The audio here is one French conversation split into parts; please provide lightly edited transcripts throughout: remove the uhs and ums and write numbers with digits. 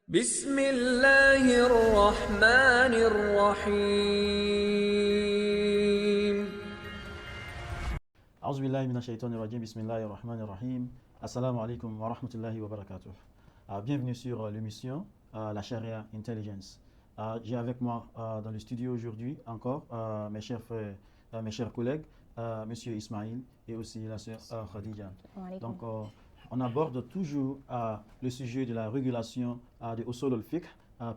بسم الله الرحمن الرحيم. أعوذ بالله من الشيطان الرجيم. بسم الله الرحمن الرحيم. Assalamu alaikum wa rahmatullahi wa barakatuh. Bienvenue sur l'émission La Sharia Intelligence. J'ai avec moi dans le studio aujourd'hui encore mes chers frères, mes chers collègues, Monsieur Ismail et aussi la sœur Khadija. Donc, on aborde toujours le sujet de la régulation de usul al-fiqh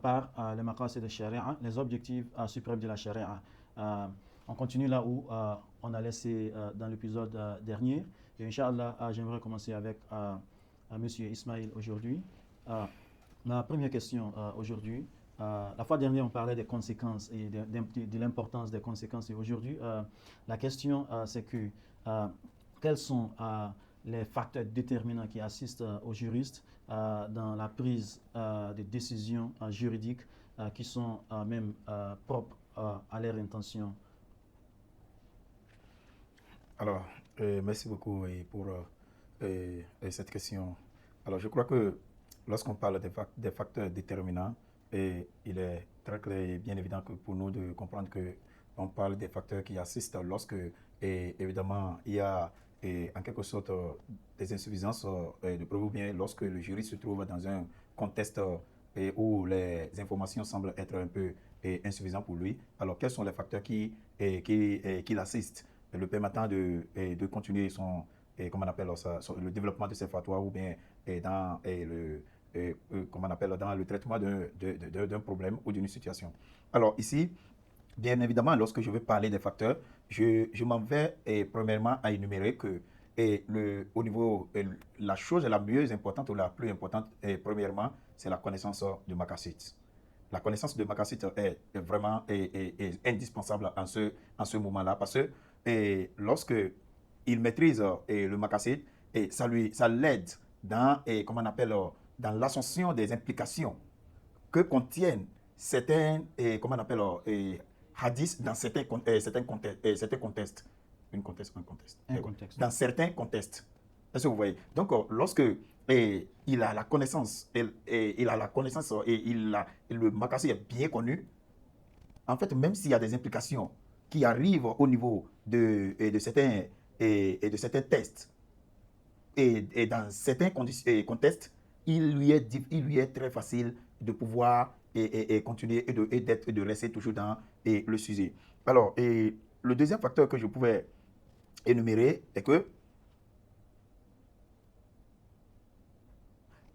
par les maqasid de Sharia, les objectifs suprêmes de la Sharia. On continue là où on a laissé dans l'épisode dernier. Et Inch'Allah, j'aimerais commencer avec Monsieur Ismail aujourd'hui. Ma première question aujourd'hui, la fois dernière on parlait des conséquences et de l'importance des conséquences. Et aujourd'hui, la question c'est que quels sont les facteurs déterminants qui assistent aux juristes dans la prise de décisions juridiques qui sont même propres à leur intention. Alors, merci beaucoup pour cette question. Alors, je crois que lorsqu'on parle des facteurs déterminants, il est très clair et bien évident que pour nous de comprendre qu'on parle des facteurs qui assistent lorsque, évidemment, il y a en quelque sorte des insuffisances de preuve ou bien lorsque le jury se trouve dans un contexte où les informations semblent être un peu insuffisantes pour lui. Alors, quels sont les facteurs qui l'assistent, le permettant de continuer comment on appelle ça, le développement de ses fatwas ou bien dans comment on appelle, dans le traitement d'un problème ou d'une situation. Alors ici, bien évidemment, lorsque je vais parler des facteurs, je m'en vais premièrement à énumérer que au niveau, la chose la mieux importante ou la plus importante, premièrement, c'est la connaissance de maqasid. La connaissance de maqasid est vraiment indispensable en ce moment-là parce que lorsque il maîtrise le maqasid, ça l'aide dans, comment on appelle, dans l'ascension des implications que contiennent certains, comment on appelle, hadiths dans certains contextes. Un contexte. Dans certains contextes. Est-ce que vous voyez? Donc, lorsque il a la connaissance, il a la connaissance et le maqasid est bien connu, en fait, même s'il y a des implications qui arrivent au niveau de certains tests et dans certains contextes, il lui est très facile de pouvoir continuer et de rester toujours dans le sujet. Alors, le deuxième facteur que je pouvais énumérer est que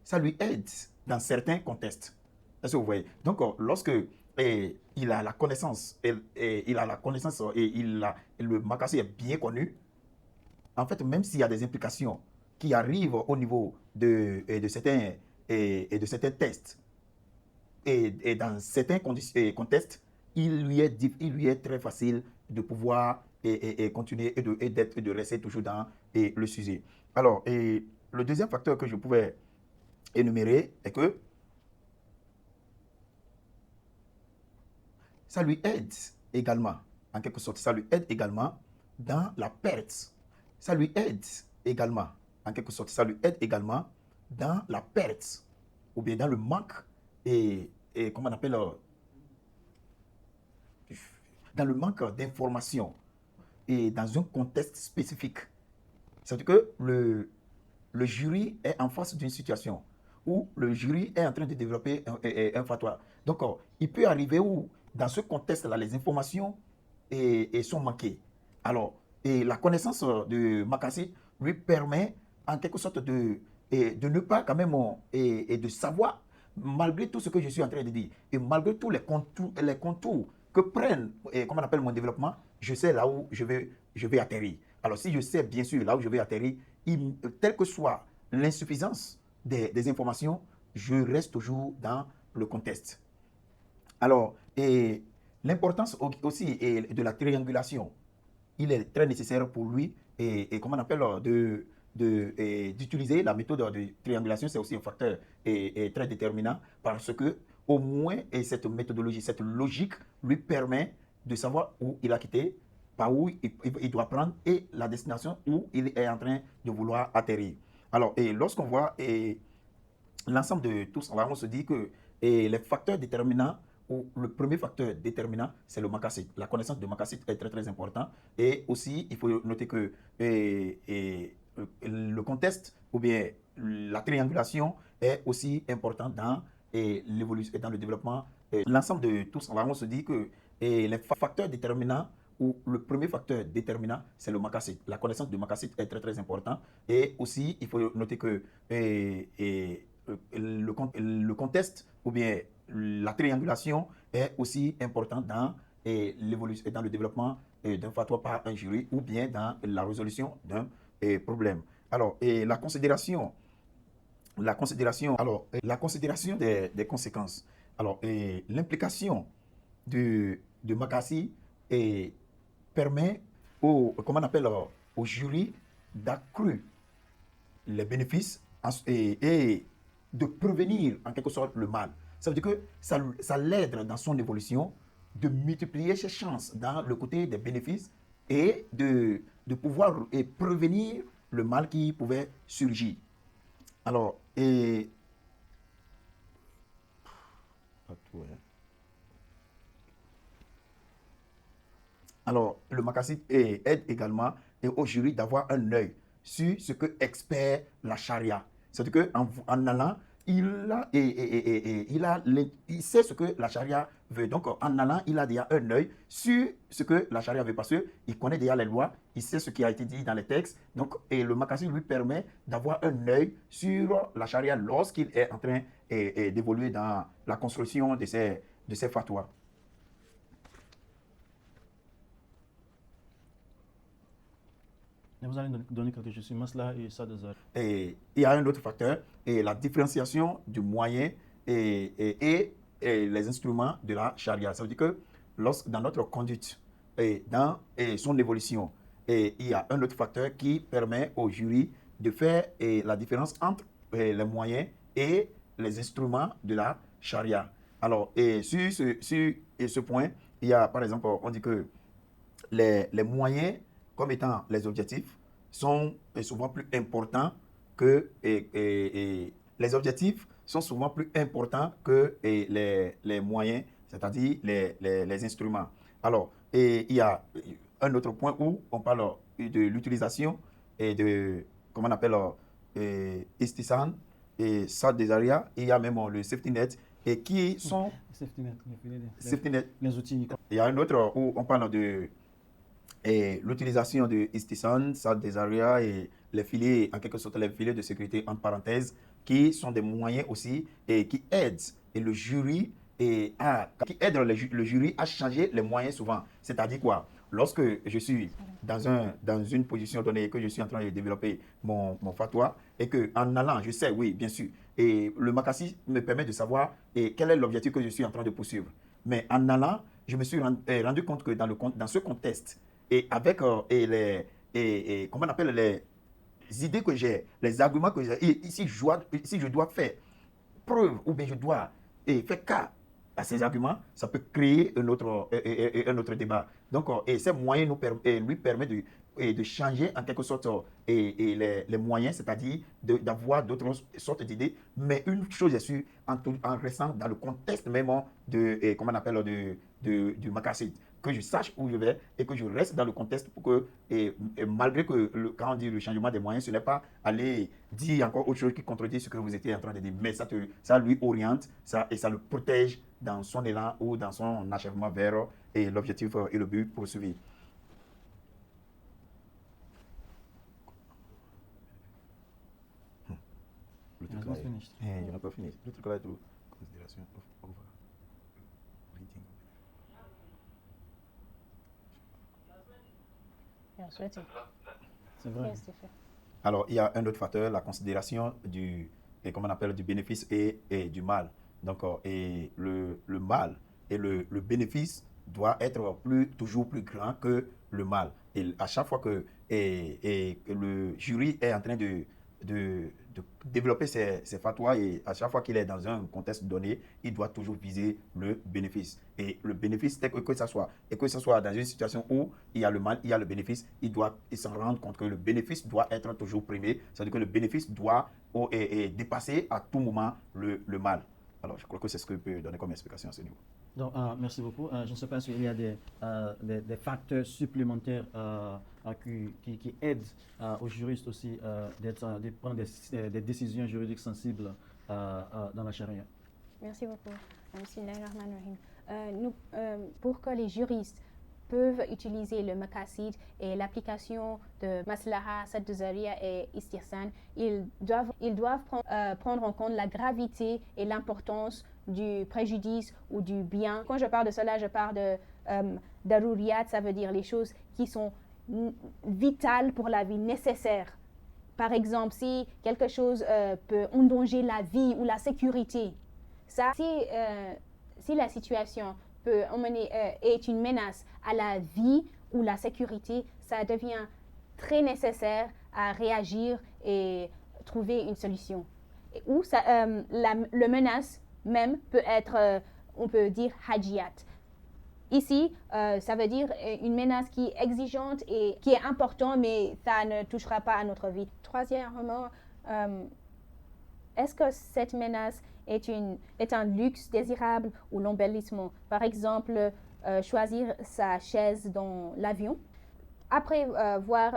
ça lui aide dans certains contextes. Est-ce que vous voyez? Donc, lorsque il a la connaissance, le maqasid est bien connu, en fait, même s'il y a des implications qui arrivent au niveau de certains tests et dans certains contextes, il lui est très facile de pouvoir continuer et de rester toujours dans le sujet. Alors, le deuxième facteur que je pouvais énumérer est que ça lui aide également, en quelque sorte, ça lui aide également dans la perte. Ça lui aide également, en quelque sorte, ça lui aide également dans la perte ou bien dans le manque comment on appelle, dans le manque d'informations et dans un contexte spécifique. C'est-à-dire que le jury est en face d'une situation où le jury est en train de développer un fatwa. Donc, il peut arriver où, dans ce contexte-là, les informations sont manquées. Alors, la connaissance de maqasid lui permet, en quelque sorte, de ne pas quand même, de savoir, malgré tout ce que je suis en train de dire, et malgré tous les contours que prennent, comment on appelle, mon développement, je sais là où je vais atterrir. Alors, si je sais bien sûr là où je vais atterrir, telle que soit l'insuffisance des informations, je reste toujours dans le contexte. Alors, l'importance aussi de la triangulation, il est très nécessaire pour lui comment on appelle, d'utiliser la méthode de triangulation. C'est aussi un facteur très déterminant parce que au moins cette méthodologie, cette logique lui permet de savoir où il a quitté, par où il doit prendre et la destination où il est en train de vouloir atterrir. Alors, lorsqu'on voit l'ensemble de tout cela, on se dit que les facteurs déterminants, ou le premier facteur déterminant, c'est le makassid. La connaissance de makassid est très très important. Et aussi, il faut noter que le contexte ou bien la triangulation est aussi important dans l'évolution et dans le développement. L'ensemble de tout cela, on se dit que les facteurs déterminants ou le premier facteur déterminant, c'est le makassid. La connaissance de makassid est très très important. Et aussi, il faut noter que le contexte ou bien la triangulation est aussi important dans l'évolution et dans le développement d'un fatwa par un jury ou bien dans la résolution d'un problème. Alors, la considération des conséquences. Alors, l'implication de Makassi permet comment on appelle, au jury d'accroître les bénéfices et de prévenir en quelque sorte le mal. Ça veut dire que ça l'aide dans son évolution de multiplier ses chances dans le côté des bénéfices et de pouvoir prévenir le mal qui pouvait surgir. Alors, le makassid aide également au jury d'avoir un œil sur ce que expert la charia. C'est-à-dire qu'en allant, il sait ce que la charia veut. Donc, en allant, il a déjà un œil sur ce que la charia veut parce qu'il connaît déjà les lois, il sait ce qui a été dit dans les textes. Donc, et le makassid lui permet d'avoir un œil sur la charia lorsqu'il est en train d'évoluer dans la construction de ces fatwas. Et vous allez donner quelque chose sur Masla et ça des heures. Et il y a un autre facteur, et la différenciation du moyen et les instruments de la charia. Ça veut dire que dans notre conduite et dans son évolution, il y a un autre facteur qui permet au jury de faire la différence entre les moyens et les instruments de la charia. Alors, sur ce point, il y a par exemple, on dit que les moyens comme étant les objectifs sont souvent plus importants que les objectifs sont souvent plus importants que les moyens, c'est-à-dire les instruments. Alors, il y a un autre point où on parle de l'utilisation et de, comment on appelle, Istisan et Sad des Aria. Il y a même le safety net et qui sont Safety net, les outils. Il y a un autre où on parle de l'utilisation de Istisan, Sad des Aria et les filets, en quelque sorte les filets de sécurité entre parenthèses, qui sont des moyens aussi et qui aident le jury le jury à changer les moyens souvent. C'est-à-dire quoi? Lorsque je suis dans une position donnée et que je suis en train de développer mon fatwa et qu'en allant, je sais, oui, bien sûr, et le makassi me permet de savoir quel est l'objectif que je suis en train de poursuivre. Mais en allant, je me suis rendu compte que dans ce contexte, et avec comment on appelle les idées que j'ai, les arguments que j'ai, si je dois faire preuve ou bien je dois faire cas à ces arguments, ça peut créer un autre débat. Donc, ces moyens lui permettent de changer en quelque sorte les moyens, c'est-à-dire d'avoir d'autres sortes d'idées. Mais une chose est sûre, en restant dans le contexte même comment on appelle, du makassid, que je sache où je vais et que je reste dans le contexte pour que, malgré que quand on dit le changement des moyens, ce n'est pas aller dire encore autre chose qui contredit ce que vous étiez en train de dire, mais ça lui oriente et ça le protège dans son élan ou dans son achèvement vers l'objectif et le but poursuivi. Le truc là, je n'ai pas fini. Le truc là est tout. Considération of reading. C'est vrai. Alors, il y a un autre facteur, la considération comment on appelle, du bénéfice et du mal. Donc, le mal et le bénéfice doit être toujours plus grand que le mal. Et à chaque fois que le jury est en train de développer ses fatwas et à chaque fois qu'il est dans un contexte donné, il doit toujours viser le bénéfice. Et le bénéfice, que ce soit dans une situation où il y a le mal, il y a le bénéfice, il s'en rendre compte que le bénéfice doit être toujours primé, c'est-à-dire que le bénéfice doit dépasser à tout moment le mal. Alors, je crois que c'est ce que je peux donner comme explication à ce niveau. Donc, merci beaucoup. Je ne sais pas s'il y a des facteurs supplémentaires qui aident aux juristes aussi de prendre des décisions juridiques sensibles dans la charia. Merci beaucoup. Bismillahirrahmanirrahim. Pour que les juristes peuvent utiliser le maqasid et l'application de maslaha, sadd zaria et istihsan, ils doivent prendre en compte la gravité et l'importance du préjudice ou du bien. Quand je parle de cela, je parle de daruriyat, ça veut dire les choses qui sont vitales pour la vie, nécessaires. Par exemple, si quelque chose peut endanger la vie ou la sécurité, si la situation peut emmener est une menace à la vie ou la sécurité, ça devient très nécessaire à réagir et trouver une solution. Ou le menace même peut être, on peut dire, hajiyat. Ici, ça veut dire une menace qui est exigeante et qui est importante, mais ça ne touchera pas à notre vie. Troisièmement, est-ce que cette menace est un luxe désirable ou l'embellissement? Par exemple, choisir sa chaise dans l'avion. Après voir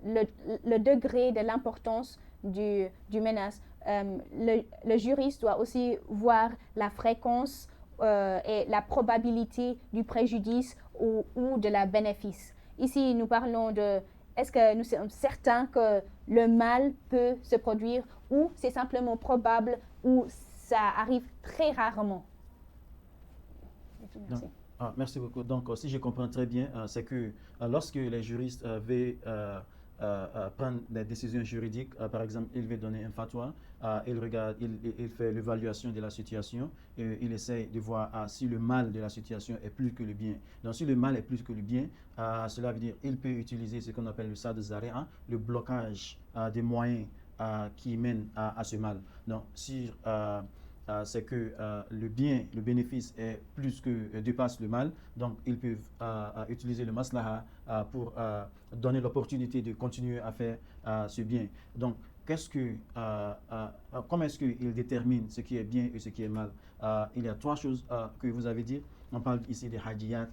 le degré de l'importance du menace, le juriste doit aussi voir la fréquence et la probabilité du préjudice ou de la bénéfice. Ici, nous parlons de est-ce que nous sommes certains que le mal peut se produire ou c'est simplement probable ou ça arrive très rarement. Merci. Merci beaucoup. Donc, si je comprends très bien, c'est que lorsque les juristes veulent prendre des décisions juridiques, par exemple, il veut donner un fatwa, il fait l'évaluation de la situation, et il essaie de voir si le mal de la situation est plus que le bien. Donc, si le mal est plus que le bien, cela veut dire qu'il peut utiliser ce qu'on appelle le sadd zaria, le blocage des moyens qui mènent à ce mal. Donc, si c'est que le bénéfice est plus que dépasse le mal, donc ils peuvent utiliser le maslaha pour donner l'opportunité de continuer à faire ce bien. Donc, comment est-ce qu'ils déterminent ce qui est bien et ce qui est mal? Il y a trois choses que vous avez dit. On parle ici des hajiyat,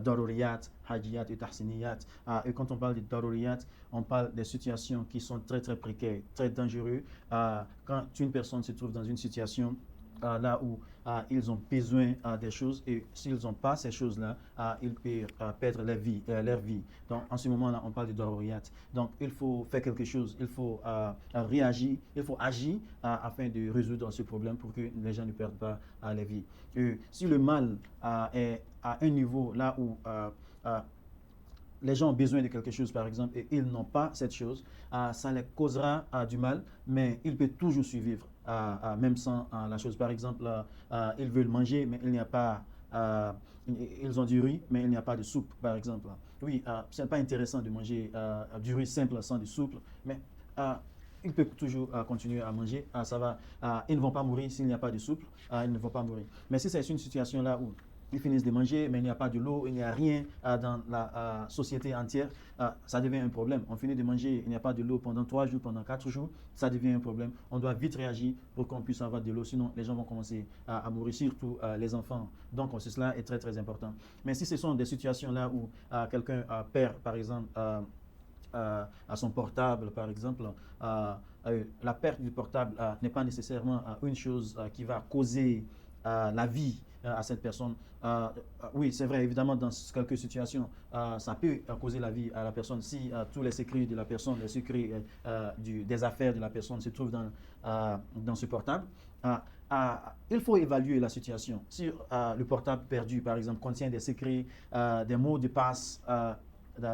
daruriyat, hajiyat et tahsiniyat. Et quand on parle de daruriyat, on parle des situations qui sont très très précaires, très dangereuses. Quand une personne se trouve dans une situation là où ils ont besoin des choses et s'ils n'ont pas ces choses-là, ils peuvent perdre leur vie. Donc en ce moment-là, on parle de daruriyat. Donc il faut faire quelque chose, il faut réagir, il faut agir afin de résoudre ce problème pour que les gens ne perdent pas leur vie. Si le mal est à un niveau là où les gens ont besoin de quelque chose, par exemple, et ils n'ont pas cette chose, ça les causera du mal, mais ils peuvent toujours survivre, même sans la chose. Par exemple, ils veulent manger, mais il n'y a pas, ils ont du riz, mais il n'y a pas de soupe, par exemple. Oui, ce n'est pas intéressant de manger du riz simple sans de soupe, mais ils peuvent toujours continuer à manger. Ils ne vont pas mourir s'il n'y a pas de soupe, ils ne vont pas mourir. Mais si c'est une situation là où ils finissent de manger, mais il n'y a pas de l'eau, il n'y a rien dans la société entière, ça devient un problème. On finit de manger, il n'y a pas de l'eau pendant 3 jours, pendant 4 jours, ça devient un problème. On doit vite réagir pour qu'on puisse avoir de l'eau, sinon les gens vont commencer à mourir, surtout les enfants. Donc cela est très très important. Mais si ce sont des situations là où quelqu'un perd, par exemple, à son portable, par exemple, la perte du portable n'est pas nécessairement une chose qui va causer la vie à cette personne. Oui, c'est vrai, évidemment, dans quelques situations, ça peut causer la vie à la personne si tous les secrets de la personne, les secrets des affaires de la personne se trouvent dans ce portable. Il faut évaluer la situation. Si le portable perdu, par exemple, contient des secrets, des mots de passe,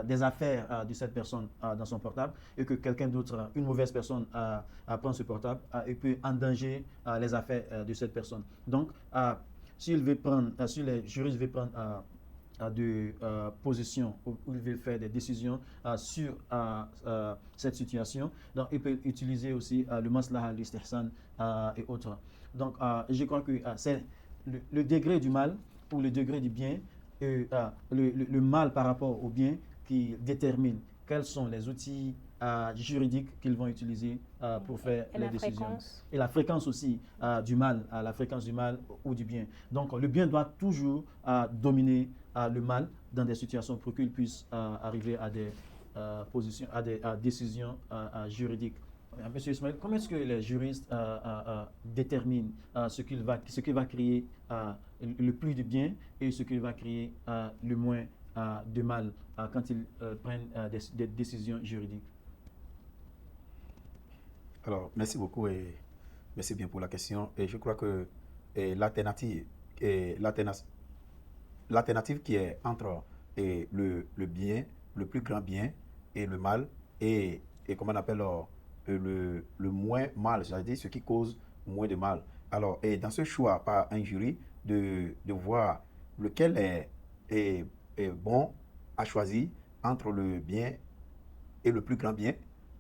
des affaires de cette personne dans son portable et que quelqu'un d'autre, une mauvaise personne, prend ce portable et peut endanger les affaires de cette personne. Donc, si les juristes veulent prendre de position où il veut faire des décisions sur cette situation. Donc, il peut utiliser aussi le maslaha, l'istihsan et autres. Donc, je crois que c'est le degré du mal ou le degré du bien, le mal par rapport au bien qui détermine quels sont les outils juridiques qu'ils vont utiliser pour faire les décisions. Fréquence. Et la fréquence aussi du mal, la fréquence du mal ou du bien. Donc le bien doit toujours dominer le mal dans des situations pour qu'il puisse arriver à des positions, à des décisions juridiques. Monsieur Ismaël, comment est-ce que les juristes déterminent ce qu'il va créer le plus de bien et ce qu'il va créer le moins de mal quand ils prennent des décisions juridiques? Alors, merci beaucoup et merci bien pour la question. Et je crois que l'alternative qui est entre le bien, le plus grand bien et le mal, et comment on appelle le moins mal, c'est-à-dire ce qui cause moins de mal. Alors, et dans ce choix par un jury de voir lequel est bon à choisir entre le bien et le plus grand bien,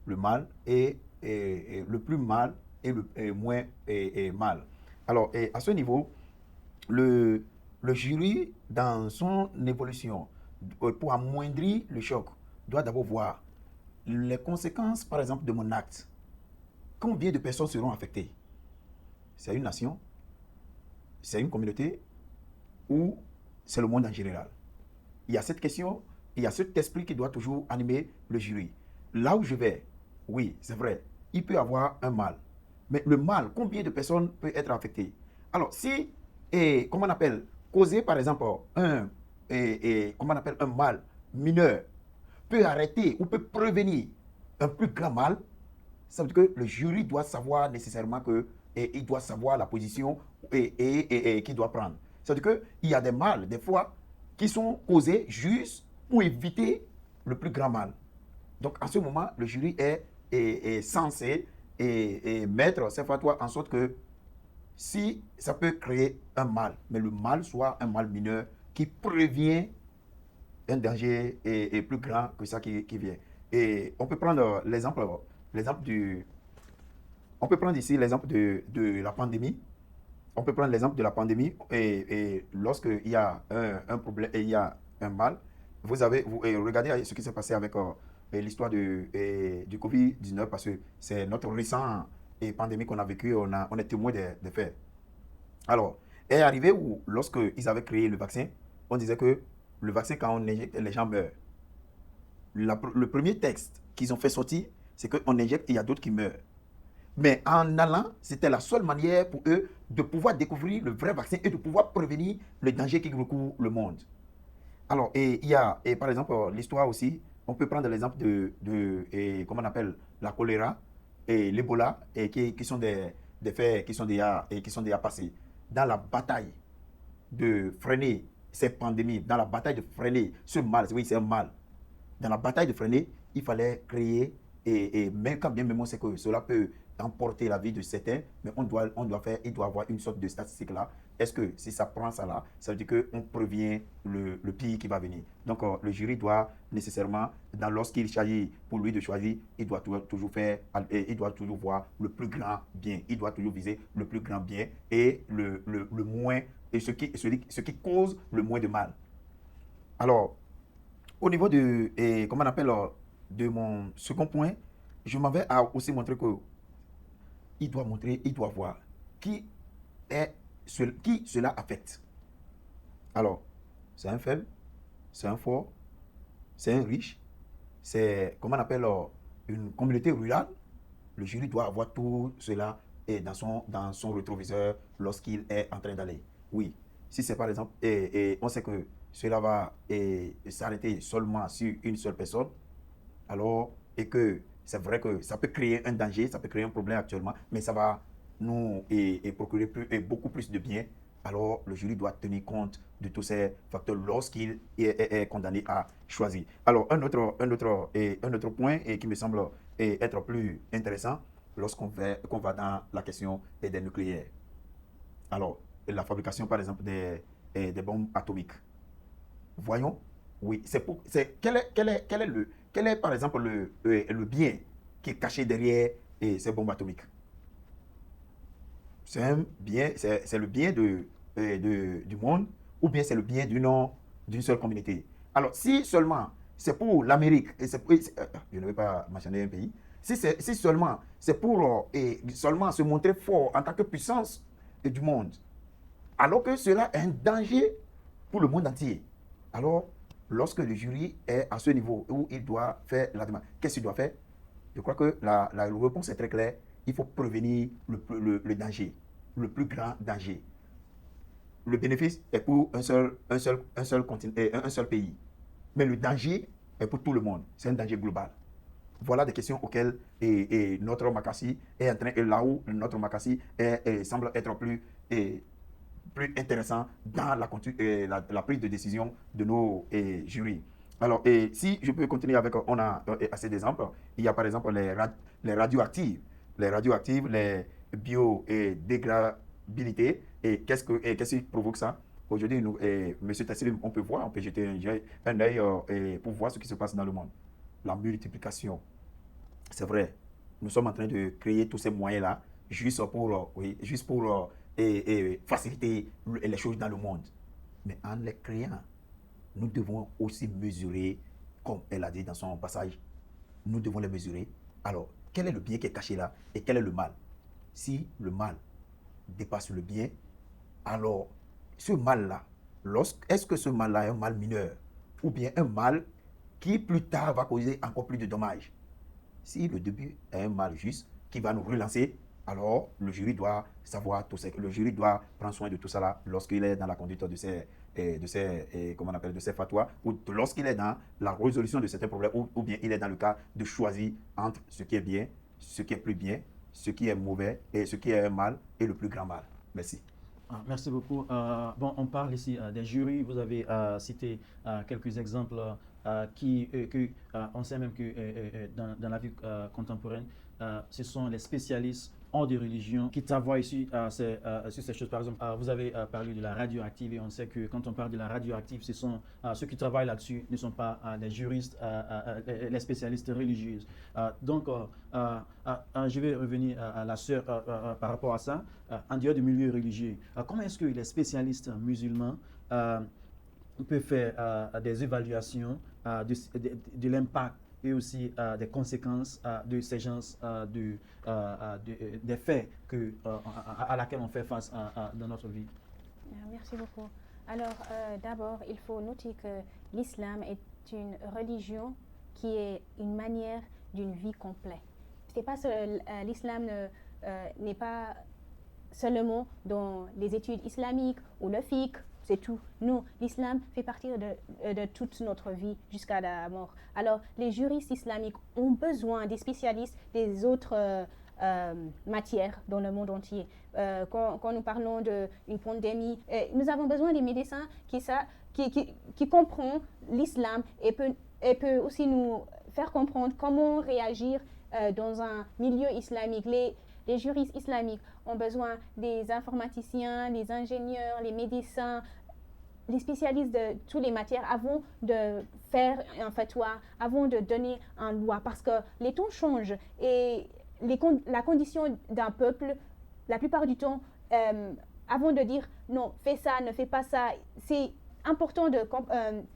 le mal et le plus mal et le moins mal. Alors, et à ce niveau, le jury, dans son évolution, pour amoindrir le choc, doit d'abord voir les conséquences, par exemple, de mon acte. Combien de personnes seront affectées? C'est une nation, c'est une communauté ou c'est le monde en général? Il y a cette question, il y a cet esprit qui doit toujours animer le jury. Là où je vais, oui, c'est vrai, il peut y avoir un mal. Mais le mal, combien de personnes peuvent être affectées? Alors, si, comment on appelle, causer par exemple comment on appelle, un mal mineur peut arrêter ou peut prévenir un plus grand mal, ça veut dire que le jury doit savoir nécessairement que, il doit savoir la position qu'il doit prendre. Ça veut dire qu'il y a des mal, des fois, qui sont causés juste pour éviter le plus grand mal. Donc, en ce moment, le jury est censé mettre cette fois en sorte que si ça peut créer un mal, mais le mal soit un mal mineur qui prévient un danger plus grand que ça qui vient. Et on peut prendre on peut prendre ici l'exemple de la pandémie. On peut prendre l'exemple de la pandémie et lorsqu'il y a un problème et il y a un mal, regardez ce qui s'est passé avec l'histoire du Covid-19 parce que c'est notre récent pandémie qu'on a vécu, on est témoin des faits. Alors, est arrivé où, lorsqu'ils avaient créé le vaccin, on disait que le vaccin, quand on injecte, les gens meurent. Le premier texte qu'ils ont fait sortir, c'est qu'on injecte et il y a d'autres qui meurent. Mais en allant, c'était la seule manière pour eux de pouvoir découvrir le vrai vaccin et de pouvoir prévenir le danger qui recouvre le monde. Alors, et il y a, par exemple, l'histoire aussi, on peut prendre l'exemple comment on appelle, la choléra et l'Ebola, qui sont des faits qui sont déjà passés. Dans la bataille de freiner ces pandémies, dans la bataille de freiner ce mal, oui, c'est un mal. Dans la bataille de freiner, il fallait créer, et même quand bien même on sait que cela peut emporter la vie de certains, mais il doit avoir une sorte de statistique là. Est-ce que si ça prend ça là, ça veut dire qu'on prévient le pire qui va venir. Donc le jury doit nécessairement, lorsqu'il s'agit pour lui de choisir, il doit toujours voir le plus grand bien. Il doit toujours viser le plus grand bien et le moins, et ce qui cause le moins de mal. Alors, au niveau comment on appelle, de mon second point, je m'en vais à aussi montrer que il doit voir qui cela affecte. Alors, c'est un faible, c'est un fort, c'est un riche, c'est, comment on appelle, une communauté rurale. Le jury doit avoir tout cela dans son rétroviseur lorsqu'il est en train d'aller. Oui, si c'est par exemple, on sait que cela va s'arrêter seulement sur une seule personne, alors, et que c'est vrai que ça peut créer un danger, ça peut créer un problème actuellement, mais ça va nous procurer beaucoup plus de bien. Alors, le jury doit tenir compte de tous ces facteurs lorsqu'il est condamné à choisir. Alors, un autre point qui me semble être plus intéressant lorsqu'on va dans la question des nucléaires. Alors, la fabrication, par exemple, des bombes atomiques. Voyons, oui, quel est par exemple le bien qui est caché derrière ces bombes atomiques? C'est un bien, c'est le bien du monde, ou bien c'est le bien d'une seule communauté. Alors, si seulement c'est pour l'Amérique, je ne vais pas mentionner un pays, si seulement c'est pour seulement se montrer fort en tant que puissance du monde, alors que cela est un danger pour le monde entier. Alors, lorsque le jury est à ce niveau où il doit faire la demande, qu'est-ce qu'il doit faire? Je crois que la réponse est très claire. Il faut prévenir le danger, le plus grand danger. Le bénéfice est pour un seul pays. Mais le danger est pour tout le monde. C'est un danger global. Voilà des questions auxquelles notre Makassi est en train, et là où notre Makassi semble être plus intéressant dans la prise de décision de nos jurys. Alors, si je peux continuer avec, on a assez d'exemples. Il y a par exemple les radioactives, les biodégradabilités. Et qu'est-ce qui provoque ça? Aujourd'hui, M. Tassim, on peut voir, on peut jeter un œil pour voir ce qui se passe dans le monde. La multiplication, c'est vrai. Nous sommes en train de créer tous ces moyens-là juste pour faciliter les choses dans le monde. Mais en les créant, nous devons aussi mesurer, comme elle a dit dans son passage, nous devons les mesurer. Alors, quel est le bien qui est caché là et quel est le mal? Si le mal dépasse le bien, alors ce mal-là, est-ce que ce mal-là est un mal mineur ou bien un mal qui plus tard va causer encore plus de dommages? Si le début est un mal juste qui va nous relancer, alors le jury doit savoir tout ça. Le jury doit prendre soin de tout ça là lorsqu'il est dans la conduite de ces fatwas, ou lorsqu'il est dans la résolution de certains problèmes, ou bien il est dans le cas de choisir entre ce qui est bien, ce qui est plus bien, ce qui est mauvais et ce qui est un mal et le plus grand mal. Merci. Merci beaucoup. Bon, on parle ici des jurys. Vous avez cité quelques exemples on sait même que dans la vie contemporaine, ce sont les spécialistes hors de religion qui travaillent sur ces choses. Par exemple, vous avez parlé de la radioactive et on sait que quand on parle de la radioactive, ce sont ceux qui travaillent là-dessus ne sont pas les juristes, les spécialistes religieux. Donc, je vais revenir à la sœur par rapport à ça. En dehors du milieu religieux, comment est-ce que les spécialistes musulmans peuvent faire des évaluations de l'impact et aussi des conséquences de ces gens, des faits à laquelle on fait face dans notre vie? Merci beaucoup. Alors, d'abord, il faut noter que l'islam est une religion qui est une manière d'une vie complète. C'est pas l'islam n'est pas seulement dans les études islamiques ou le fiqh, c'est tout. Non, l'islam fait partie de toute notre vie jusqu'à la mort. Alors, les juristes islamiques ont besoin des spécialistes des autres matières dans le monde entier. Quand nous parlons d'une pandémie, nous avons besoin des médecins qui comprennent l'islam et peut aussi nous faire comprendre comment réagir dans un milieu islamique. Les juristes islamiques ont besoin des informaticiens, les ingénieurs, les médecins, les spécialistes de toutes les matières avant de faire un fatwa, avant de donner une loi. Parce que les temps changent et la condition d'un peuple, la plupart du temps, avant de dire non, fais ça, ne fais pas ça, c'est important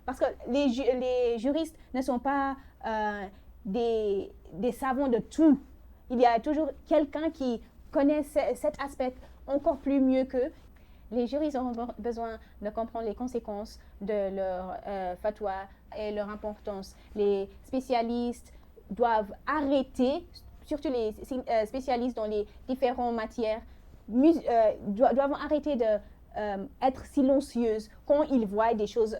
parce que les juristes ne sont pas des savants de tout. Il y a toujours quelqu'un qui connaît cet aspect encore plus mieux qu'eux. Les juristes ont besoin de comprendre les conséquences de leur fatwa et leur importance. Les spécialistes doivent arrêter, surtout les spécialistes dans les différentes matières, doivent arrêter d'être silencieuses quand ils voient des choses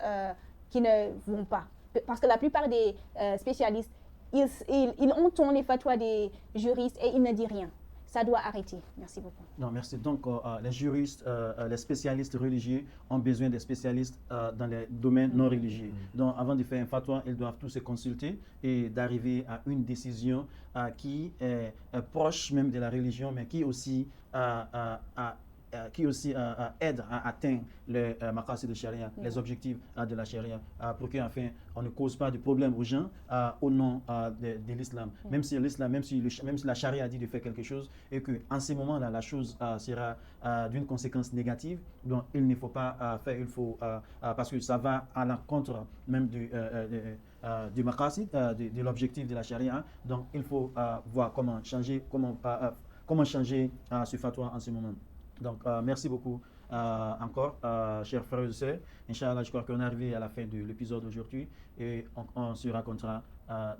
qui ne vont pas. Parce que la plupart des spécialistes, ils entendent les fatwas des juristes et ils ne disent rien. Ça doit arrêter. Merci beaucoup. Non, merci. Donc, les juristes, les spécialistes religieux ont besoin des spécialistes dans les domaines non religieux. Donc, avant de faire un fatwa, ils doivent tous se consulter et d'arriver à une décision qui est proche même de la religion, mais qui aussi aide à atteindre les maqasid de charia, les objectifs de la charia, pour qu'enfin on ne cause pas de problème aux gens au nom de l'islam. Même si l'islam, même si la charia dit de faire quelque chose et qu'en ce moment-là, la chose sera d'une conséquence négative, donc il ne faut pas faire, parce que ça va à l'encontre même du maqasid, de l'objectif de la charia. Donc il faut voir comment changer ce fatwa en ce moment. Donc merci beaucoup encore, chers frères et sœurs. Inch'Allah, je crois qu'on est arrivé à la fin de l'épisode aujourd'hui et on se racontera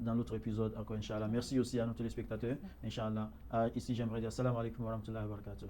dans l'autre épisode encore, Inch'Allah. Merci aussi à nos téléspectateurs, Inch'Allah. Ici, j'aimerais dire salam alaikum wa rahmatullahi wa barakatuh.